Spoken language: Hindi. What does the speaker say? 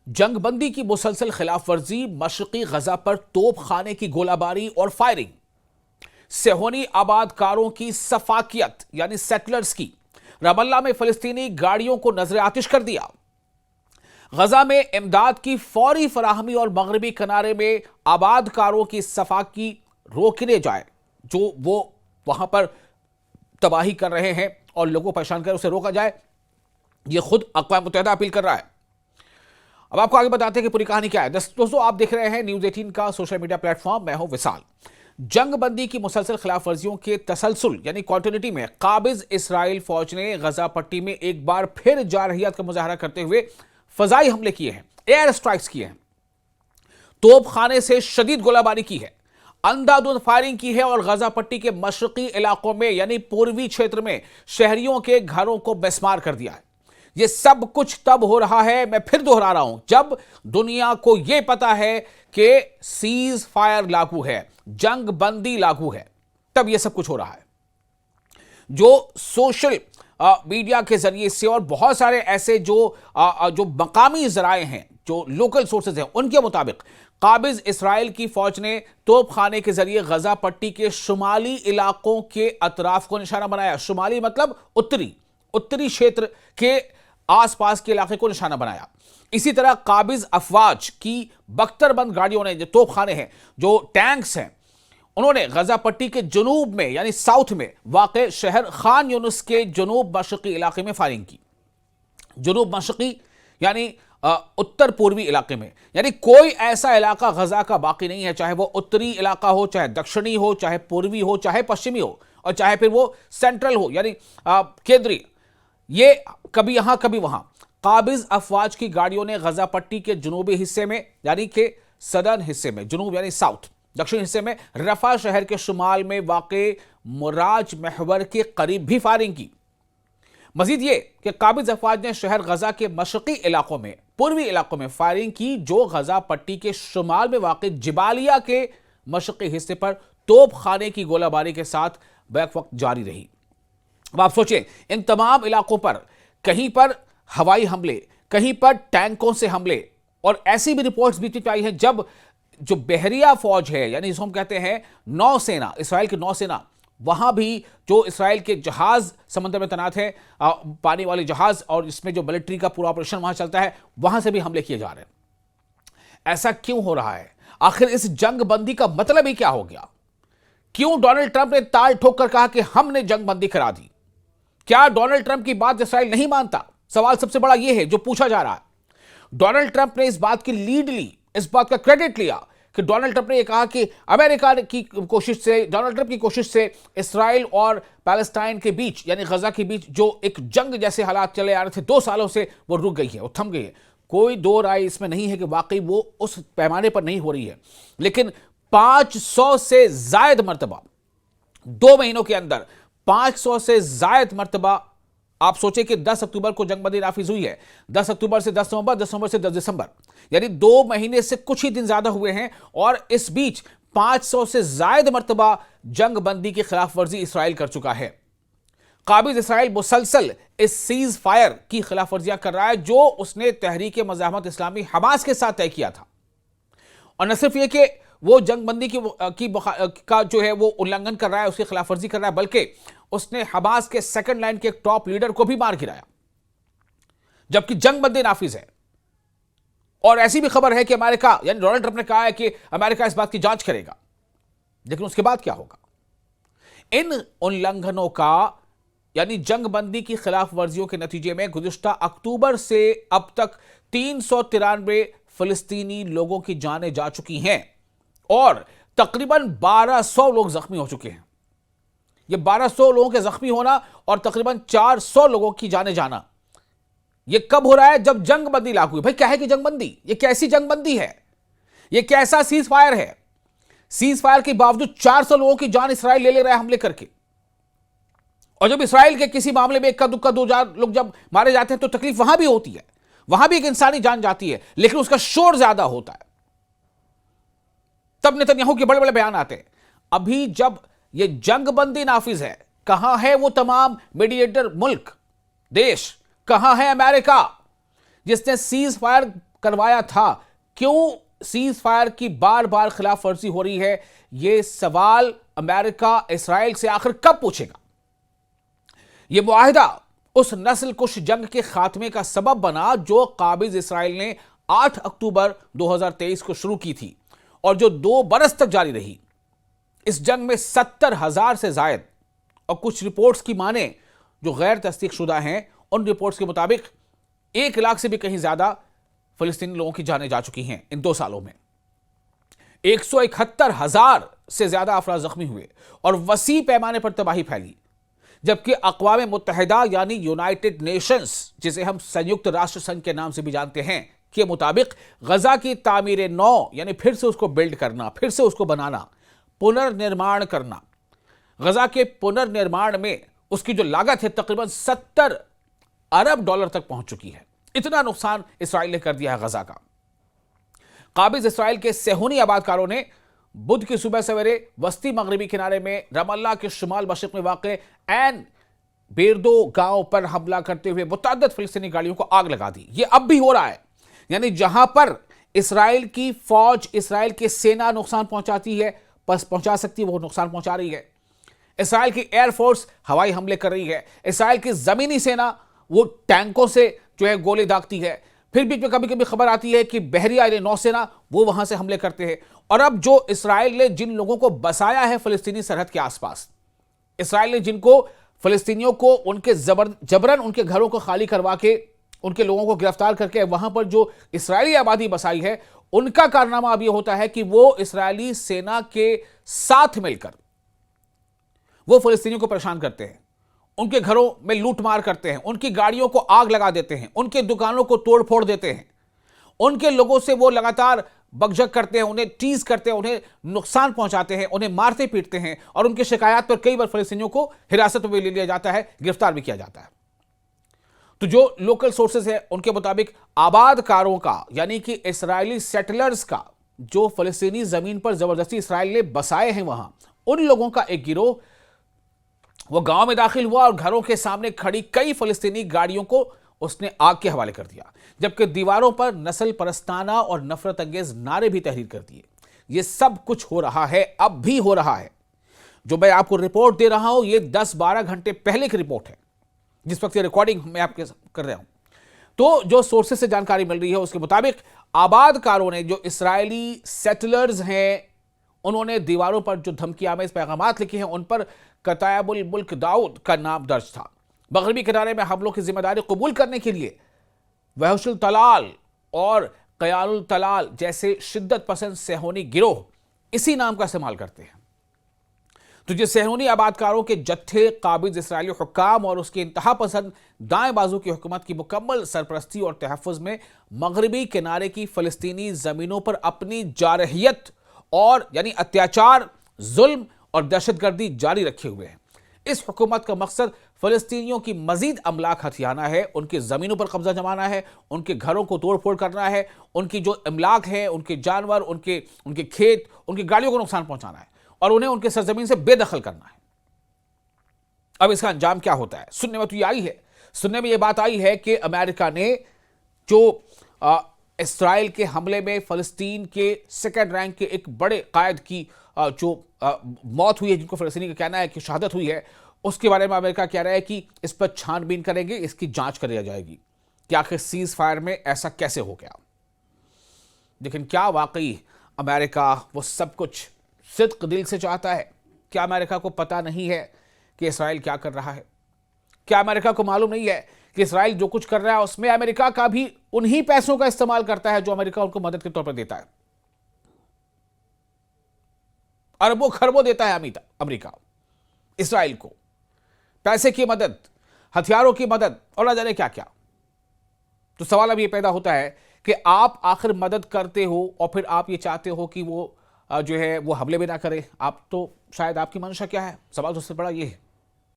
जंगबंदी की मुसलसल खिलाफ वर्जी, मशरकी गजा पर तोप खाने की गोलाबारी और फायरिंग, सेहोनी आबादकारों की सफाकियत यानी सेटलर्स की, रमल्ला में फलस्तीनी गाड़ियों को नजर आतिश कर दिया, गजा में इमदाद की फौरी फराहमी और मगरबी किनारे में आबादकारों की सफाकी रोकने जाए जो वो वहां पर तबाही कर रहे हैं और लोगों को परेशान कर उसे रोका जाए। यह खुद अक़वाम मुत्तहिदा अपील कर रहा है। अब आपको आगे बताते हैं कि पूरी कहानी क्या है। दोस्तों, आप देख रहे हैं न्यूज़ 18 का सोशल मीडिया प्लेटफॉर्म। मैं हूं विशाल। जंगबंदी की मुसलसल खिलाफ वर्जियों के तसलसल यानी कॉन्टिन्यूटी में काबिज इसराइल फौज ने गजा पट्टी में एक बार फिर जारहियत का मुजाहरा करते हुए फजाई हमले किए हैं, एयर स्ट्राइक्स किए हैं, तोप खाने से शदीद गोलाबारी की है, अंधाधुंध फायरिंग की है और गजा पट्टी के मशरकी इलाकों में यानी पूर्वी क्षेत्र में शहरियों के घरों को बेस्मार कर दिया है। यह सब कुछ तब हो रहा है, मैं फिर दोहरा रहा हूं, जब दुनिया को यह पता है कि सीज फायर लागू है, जंग बंदी लागू है, तब यह सब कुछ हो रहा है। जो सोशल मीडिया के जरिए से और बहुत सारे ऐसे जो मकामी जराए हैं, जो लोकल सोर्सेज हैं, उनके मुताबिक काबिज इसराइल की फौज ने तोप खाने के जरिए गजा पट्टी के शुमाली इलाकों के अतराफ को निशाना बनाया। शुमाली मतलब उत्तरी क्षेत्र के आसपास के इलाके को निशाना बनाया। इसी तरह काबिज अफवाज की बख्तरबंद गाड़ियों ने, जो तोप खाने हैं, जो टैंक्स हैं, उन्होंने गजा पट्टी के जुनूब में यानी साउथ में वाक़े शहर खान यूनुस के जुनूब मशरकी इलाके में फायरिंग की। जुनूब मशरकी यानी उत्तर पूर्वी इलाके में, यानी कोई ऐसा इलाका गजा का बाकी नहीं है, चाहे वो उत्तरी इलाका हो, चाहे दक्षिणी हो, चाहे पूर्वी हो, चाहे पश्चिमी हो, और चाहे फिर वो सेंट्रल हो यानी केंद्रीय। ये कभी यहां कभी वहां। काबिज अफवाज की गाड़ियों ने गजा पट्टी के जुनूबी हिस्से में यानी कि सदर्न हिस्से में, जुनूब यानी साउथ, दक्षिण हिस्से में रफा शहर के शुमाल में वाक़े मुराज महवर के करीब भी फायरिंग की। मजीद ये कि काबिज अफवाज ने शहर गजा के मशरकी इलाकों में, पूर्वी इलाकों में फायरिंग की, जो गजा पट्टी के शुमाल में वाक़े जिबालिया के मशरकी हिस्से पर तोप खाने की गोलाबारी के साथ बैक वक्त जारी रही। अब आप सोचें, इन तमाम इलाकों पर कहीं पर हवाई हमले, कहीं पर टैंकों से हमले, और ऐसी भी रिपोर्ट्स बीच में आई हैं जब जो बहरिया फौज है यानी जिसको हम कहते हैं नौसेना, इसराइल की नौसेना, वहां भी जो इसराइल के जहाज समंदर में तैनात है, पानी वाले जहाज, और इसमें जो मिलिट्री का पूरा ऑपरेशन वहां चलता है, वहां से भी हमले किए जा रहे हैं। ऐसा क्यों हो रहा है? आखिर इस जंग बंदी का मतलब ही क्या हो गया? क्यों डोनाल्ड ट्रंप ने ताल ठोक कर कहा कि हमने जंग बंदी करा दी? क्या डोनाल्ड ट्रंप की बात इसराइल नहीं मानता? सवाल सबसे बड़ा यह है जो पूछा जा रहा है। डोनाल्ड ट्रंप ने इस बात की लीड ली, इस बात का क्रेडिट लिया कि डोनाल्ड ट्रंप ने यह कहा कि अमेरिका की कोशिश से, डोनाल्ड ट्रंप की कोशिश से इसराइल और पैलेस्टाइन के बीच यानी गजा के बीच जो एक जंग जैसे हालात चले आ रहे थे 2 सालों से, वो रुक गई है, वो थम गई है। कोई दो राय इसमें नहीं है कि वाकई वो उस पैमाने पर नहीं हो रही है, लेकिन 500 से जायद मरतबा 2 महीनों के अंदर 500 से जायद मरतबा, आप सोचे कि 10 अक्टूबर को जंगबंदी नाफिज हुई है, 10 अक्टूबर से 10 नवंबर, 10 नवंबर से 10 दिसंबर, यानी 2 महीने से कुछ ही दिन ज्यादा हुए हैं, और इस बीच 500 से जायद मरतबा जंगबंदी की खिलाफ वर्जी इसराइल कर चुका है। काबिज इसराइल मुसलसल इस सीज फायर की खिलाफ वर्जियां कर रहा है जो उसने तहरीक मज़ाहमत इस्लामी हमास के साथ तय किया था। और न सिर्फ यह कि वो जंगबंदी का जो है वो उल्लंघन कर रहा है, उसकी खिलाफ वर्जी कर रहा है, बल्कि उसने हमास के सेकंड लाइन के टॉप लीडर को भी मार गिराया, जबकि जंगबंदी नाफिज है। और ऐसी भी खबर है कि अमेरिका यानी डोनाल्ड ट्रंप ने कहा है कि अमेरिका इस बात की जांच करेगा, लेकिन उसके बाद क्या होगा? इन उल्लंघनों का यानी जंगबंदी की खिलाफ वर्जियों के नतीजे में गुज़िश्ता अक्टूबर से अब तक 393 फिलिस्तीनी लोगों की जानें जा चुकी हैं और तकरीबन 1200 लोग जख्मी हो चुके हैं। यह 1200 लोगों के जख्मी होना और तकरीबन 400 लोगों की जाने जाना, यह कब हो रहा है? जब जंगबंदी लागू हुई। भाई क्या है कि जंगबंदी? यह कैसी जंगबंदी है? यह कैसा सीज फायर है? सीज फायर के बावजूद 400 लोगों की जान इसराइल ले रहा है हमले करके। और जब इसराइल के किसी मामले में 1 दुक्का 2,000 लोग जब मारे जाते हैं तो तकलीफ वहां भी होती है, वहां भी एक इंसानी जान जाती है, लेकिन उसका शोर ज्यादा होता है। तब नेतन्याहू के बड़े बड़े बयान आते हैं। अभी जब यह जंगबंदी नाफिज है, कहां है वो तमाम मीडिएटर मुल्क, देश? कहां है अमेरिका जिसने सीज फायर करवाया था? क्यों सीज फायर की बार बार खिलाफ वर्जी हो रही है? यह सवाल अमेरिका इसराइल से आखिर कब पूछेगा? यह मुआहिदा उस नस्ल कुश जंग के खात्मे का सबब बना जो काबिज इसराइल ने 8 अक्टूबर 2023 को शुरू की थी और जो 2 बरस तक जारी रही। इस जंग में 70,000 से जायद, और कुछ रिपोर्ट्स की माने जो गैर तस्दीक शुदा हैं, उन रिपोर्ट्स के मुताबिक 1 लाख से भी कहीं ज्यादा फिलिस्तीनी लोगों की जानें जा चुकी हैं इन 2 सालों में। 171,000 से ज्यादा अफराद जख्मी हुए और वसी पैमाने पर तबाही फैली, जबकि अक़वाम मुत्तहिदा यानी यूनाइटेड नेशंस, जिसे हम संयुक्त राष्ट्र संघ के नाम से भी जानते हैं, के मुताबिक गजा की तामीर नौ यानी फिर से उसको बिल्ड करना, फिर से उसको बनाना, पुनर्निर्माण करना, गजा के पुनर्निर्माण में उसकी जो लागत है तकरीबन 70 अरब डॉलर तक पहुंच चुकी है। इतना नुकसान इसराइल ने कर दिया है गजा का। काबिज इसराइल के सेहूनी आबादकारों ने बुध की सुबह सवेरे वस्ती मगरबी किनारे में रमल्ला के शुमाल मशरिक में वाक़ एन बेरदो गांव पर हमला करते हुए मुतअद्दिद फिलिस्तीनी गाड़ियों को आग लगा दी। यह अब भी हो रहा है, यानी जहां पर इसराइल की फौज, इसराइल की सेना नुकसान पहुंचाती है, पहुंचा सकती है, वो नुकसान पहुंचा रही है। इसराइल की एयरफोर्स हवाई हमले कर रही है, इसराइल की जमीनी सेना वो टैंकों से जो है गोली दागती है। फिर बीच में कभी कभी खबर आती है कि बहरी यानी नौसेना वो वहां से हमले करते हैं। और अब जो इसराइल ने जिन लोगों को बसाया है फिलिस्तीनी सरहद के आसपास, इसराइल ने जिनको फिलिस्तीनियों को उनके जबरन उनके घरों को खाली करवा के उनके लोगों को गिरफ्तार करके वहां पर जो इसराइली आबादी बसाई है, उनका कारनामा अब यह होता है कि वो इसराइली सेना के साथ मिलकर वो फिलिस्तीनियों को परेशान करते हैं, उनके घरों में लूटमार करते हैं, उनकी गाड़ियों को आग लगा देते हैं, उनके दुकानों को तोड़ फोड़ देते हैं, उनके लोगों से वो लगातार बकझक करते हैं, उन्हें टीज करते हैं, उन्हें नुकसान पहुंचाते हैं, उन्हें मारते पीटते हैं और उनकी शिकायत पर कई बार फिलिस्तीनियों को हिरासत में ले लिया जाता है, गिरफ्तार भी किया जाता है। तो जो लोकल सोर्सेज है उनके मुताबिक आबादकारों का यानी कि इसराइली सेटलर्स का, जो फिलिस्तीनी जमीन पर जबरदस्ती इसराइल ने बसाए हैं वहां, उन लोगों का एक गिरोह वो गांव में दाखिल हुआ और घरों के सामने खड़ी कई फिलिस्तीनी गाड़ियों को उसने आग के हवाले कर दिया, जबकि दीवारों पर नस्ल परस्ताना और नफरत अंगेज नारे भी तहरीर कर दिए। यह सब कुछ हो रहा है, अब भी हो रहा है। जो मैं आपको रिपोर्ट दे रहा हूं यह 10-12 घंटे पहले की रिपोर्ट है, जिस वक्त ये रिकॉर्डिंग मैं आपके कर रहा हूं। तो जो सोर्सेज से जानकारी मिल रही है उसके मुताबिक आबादकारों ने, जो इसराइली सेटलर्स हैं, उन्होंने दीवारों पर जो धमकियामेज पैगामात लिखे हैं उन पर कतायबुल मुल्क दाऊद का नाम दर्ज था। मगरबी किनारे में हमलों की जिम्मेदारी कबूल करने के लिए वहशुल तलाल और कयालुल तलाल जैसे शिद्दत पसंद सेहूनी गिरोह इसी नाम का इस्तेमाल करते हैं। तो जो सेहूनी आबादकारों के जत्थे काबिज इसराइली हुक्काम और उसके इंतहा पसंद दाएं बाजू की हुकूमत की मुकम्मल सरपरस्ती और तहफ़्फ़ुज़ में मगरबी किनारे की फ़लस्तीनी ज़मीनों पर अपनी जारहियत और यानी अत्याचार, जुल्म और दहशतगर्दी जारी रखे हुए हैं। इस हुकूमत का मकसद फ़लस्तीनियों की मजीद अमलाक हथियाना है, उनकी ज़मीनों पर कब्जा जमाना है, उनके घरों को तोड़ फोड़ करना है, उनकी जो अमलाक है, उनके जानवर, उनके खेत, उनकी गाड़ियों को नुकसान पहुंचाना है और उन्हें उनके सरजमीन से बेदखल करना है। अब इसका अंजाम क्या होता है? सुनने में तो ये आई है, सुनने में ये बात आई है कि अमेरिका ने जो इसराइल के हमले में फ़लस्तीन के सेकंड रैंक के एक बड़े कायद की जो मौत हुई है, जिनको फ़लस्तीनी का कहना है कि शहादत हुई है, उसके बारे में अमेरिका कह रहा है कि इस पर छानबीन करेंगे, इसकी जांच करी जाएगी कि आखिर सीज फायर में ऐसा कैसे हो गया। लेकिन क्या वाकई अमेरिका वो सब कुछ सिद्क दिल से चाहता है? क्या अमेरिका को पता नहीं है कि इसराइल क्या कर रहा है? क्या अमेरिका को मालूम नहीं है कि इसराइल जो कुछ कर रहा है उसमें अमेरिका का भी उन्हीं पैसों का इस्तेमाल करता है जो अमेरिका उनको मदद के तौर पर देता है? अरबों खरबों देता है अमेरिका इसराइल को, पैसे की मदद, हथियारों की मदद और न जाने क्या क्या। तो सवाल अब यह पैदा होता है कि आप आखिर मदद करते हो और फिर आप ये चाहते हो कि वो जो है वो हमले भी ना करे। आप तो शायद आपकी मंशा क्या है? सवाल तो सबसे बड़ा ये है।